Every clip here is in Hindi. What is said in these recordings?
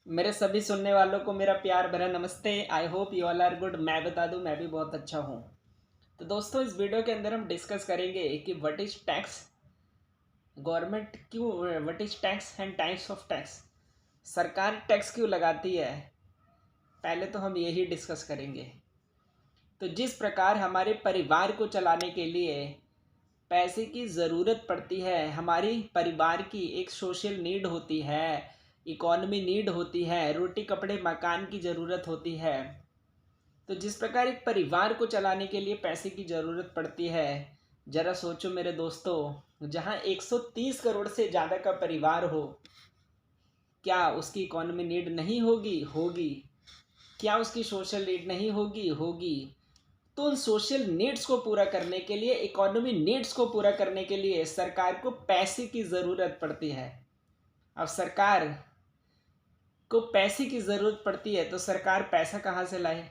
मेरे सभी सुनने वालों को मेरा प्यार भरा नमस्ते। I hope you all are good. मैं बता दूं, मैं भी बहुत अच्छा हूं। तो दोस्तों, इस वीडियो के अंदर हम डिस्कस करेंगे कि व्हाट इज टैक्स, गवर्नमेंट क्यों, what is tax and types of tax. सरकार टैक्स क्यों लगाती है, पहले तो हम यही डिस्कस करेंगे। तो जिस प्रकार हमारे परिवार को चलाने के लिए पैसे की ज़रूरत पड़ती है, हमारी परिवार की एक सोशल नीड होती है, इकोनॉमी नीड होती है, रोटी कपड़े मकान की ज़रूरत होती है। तो जिस प्रकार एक परिवार को चलाने के लिए पैसे की ज़रूरत पड़ती है, ज़रा सोचो मेरे दोस्तों, जहाँ 130 करोड़ से ज़्यादा का परिवार हो, क्या उसकी इकोनॉमी नीड नहीं होगी? होगी। क्या उसकी सोशल नीड नहीं होगी? होगी। तो उन सोशल नीड्स को पूरा करने के लिए, इकोनॉमी नीड्स को पूरा करने के लिए सरकार को पैसे की ज़रूरत पड़ती है। अब सरकार को पैसे की ज़रूरत पड़ती है तो सरकार पैसा कहाँ से लाए?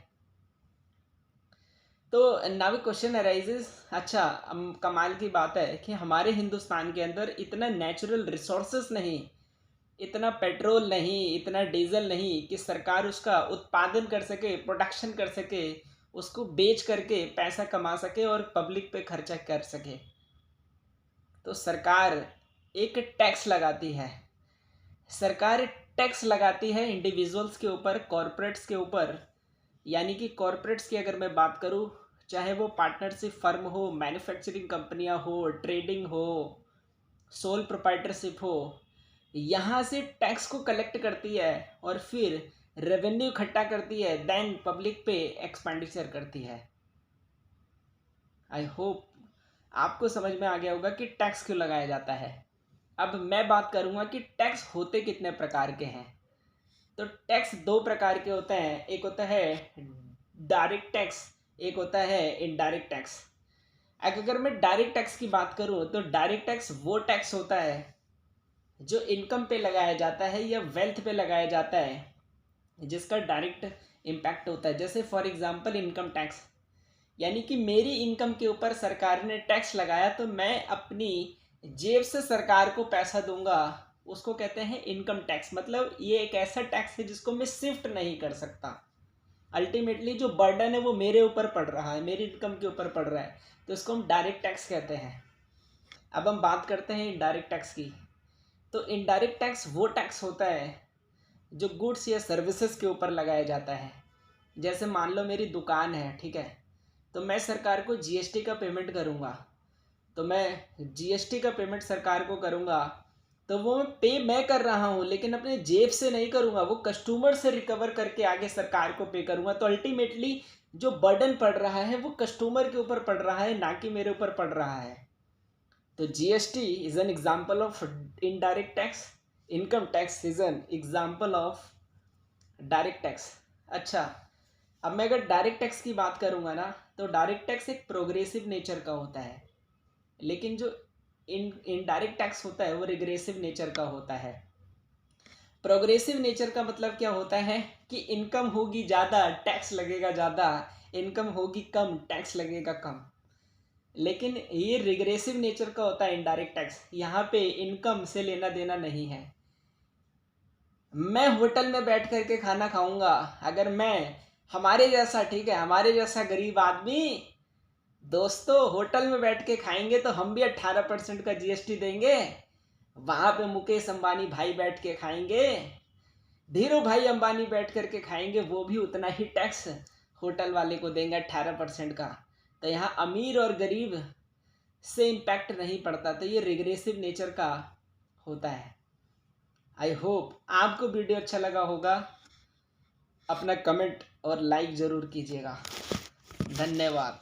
तो नाउ क्वेश्चन अराइजेस, अच्छा कमाल की बात है कि हमारे हिंदुस्तान के अंदर इतना नेचुरल रिसोर्सेस नहीं, इतना पेट्रोल नहीं, इतना डीजल नहीं कि सरकार उसका उत्पादन कर सके, प्रोडक्शन कर सके, उसको बेच करके पैसा कमा सके और पब्लिक पे खर्चा कर सके। तो सरकार एक टैक्स लगाती है। सरकार टैक्स लगाती है इंडिविजुअल्स के ऊपर, कॉरपोरेट्स के ऊपर। यानी कि कॉरपोरेट्स की अगर मैं बात करूं, चाहे वो पार्टनरशिप फर्म हो, मैन्युफैक्चरिंग कंपनियां हो, ट्रेडिंग हो, सोल प्रोप्राइटरशिप हो, यहाँ से टैक्स को कलेक्ट करती है और फिर रेवेन्यू इकट्ठा करती है, देन पब्लिक पे एक्सपेंडिचर करती है। आई होप आपको समझ में आ गया होगा कि टैक्स क्यों लगाया जाता है। अब मैं बात करूंगा कि टैक्स होते कितने प्रकार के हैं। तो टैक्स दो प्रकार के होते हैं, एक होता है डायरेक्ट टैक्स, एक होता है इनडायरेक्ट टैक्स। अगर मैं डायरेक्ट टैक्स की बात करूं तो डायरेक्ट टैक्स वो टैक्स होता है जो इनकम पे लगाया जाता है या वेल्थ पे लगाया जाता है, जिसका डायरेक्ट इम्पैक्ट होता है। जैसे फॉर एग्जांपल इनकम टैक्स, यानी कि मेरी इनकम के ऊपर सरकार ने टैक्स लगाया तो मैं अपनी जेब से सरकार को पैसा दूंगा, उसको कहते हैं इनकम टैक्स। मतलब ये एक ऐसा टैक्स है जिसको मैं शिफ्ट नहीं कर सकता। अल्टीमेटली जो बर्डन है वो मेरे ऊपर पड़ रहा है, मेरी इनकम के ऊपर पड़ रहा है, तो इसको हम डायरेक्ट टैक्स कहते हैं। अब हम बात करते हैं इनडायरेक्ट टैक्स की। तो इनडायरेक्ट टैक्स वो टैक्स होता है जो गुड्स या सर्विसेज के ऊपर लगाया जाता है। जैसे मान लो मेरी दुकान है, ठीक है, तो मैं सरकार को जीएसटी का पेमेंट करूँगा। तो मैं जीएसटी का पेमेंट सरकार को करूँगा, तो वो मैं कर रहा हूँ, लेकिन अपने जेब से नहीं करूँगा, वो कस्टमर से रिकवर करके आगे सरकार को पे करूँगा। तो अल्टीमेटली जो बर्डन पड़ रहा है वो कस्टमर के ऊपर पड़ रहा है, ना कि मेरे ऊपर पड़ रहा है। तो GST is an example of indirect tax, income tax is an example of direct tax. अच्छा, अब मैं अगर डायरेक्ट टैक्स की बात करूंगा ना, तो डायरेक्ट टैक्स एक प्रोग्रेसिव नेचर का होता है, लेकिन जो इनडायरेक्ट टैक्स होता है वो रिग्रेसिव नेचर का होता है। प्रोग्रेसिव नेचर का मतलब क्या होता है कि इनकम होगी ज़्यादा, टैक्स लगेगा ज़्यादा, इनकम होगी कम, टैक्स लगेगा कम। लेकिन ये रिग्रेसिव नेचर का होता है इनडायरेक्ट टैक्स, यहाँ पे इनकम से लेना देना नहीं है। मैं होटल में बैठ करके खाना खाऊंगा, अगर मैं हमारे जैसा, ठीक है, हमारे जैसा गरीब आदमी दोस्तों होटल में बैठ के खाएंगे तो हम भी 18% का जीएसटी देंगे। वहां पे मुकेश अंबानी भाई बैठ के खाएंगे, धीरू भाई अंबानी बैठ करके खाएंगे, वो भी उतना ही टैक्स होटल वाले को देंगे, 18% का। तो यहाँ अमीर और गरीब से इम्पैक्ट नहीं पड़ता। तो ये रिग्रेसिव नेचर का होता है। आई होप आपको वीडियो अच्छा लगा होगा। अपना कमेंट और लाइक ज़रूर कीजिएगा। धन्यवाद।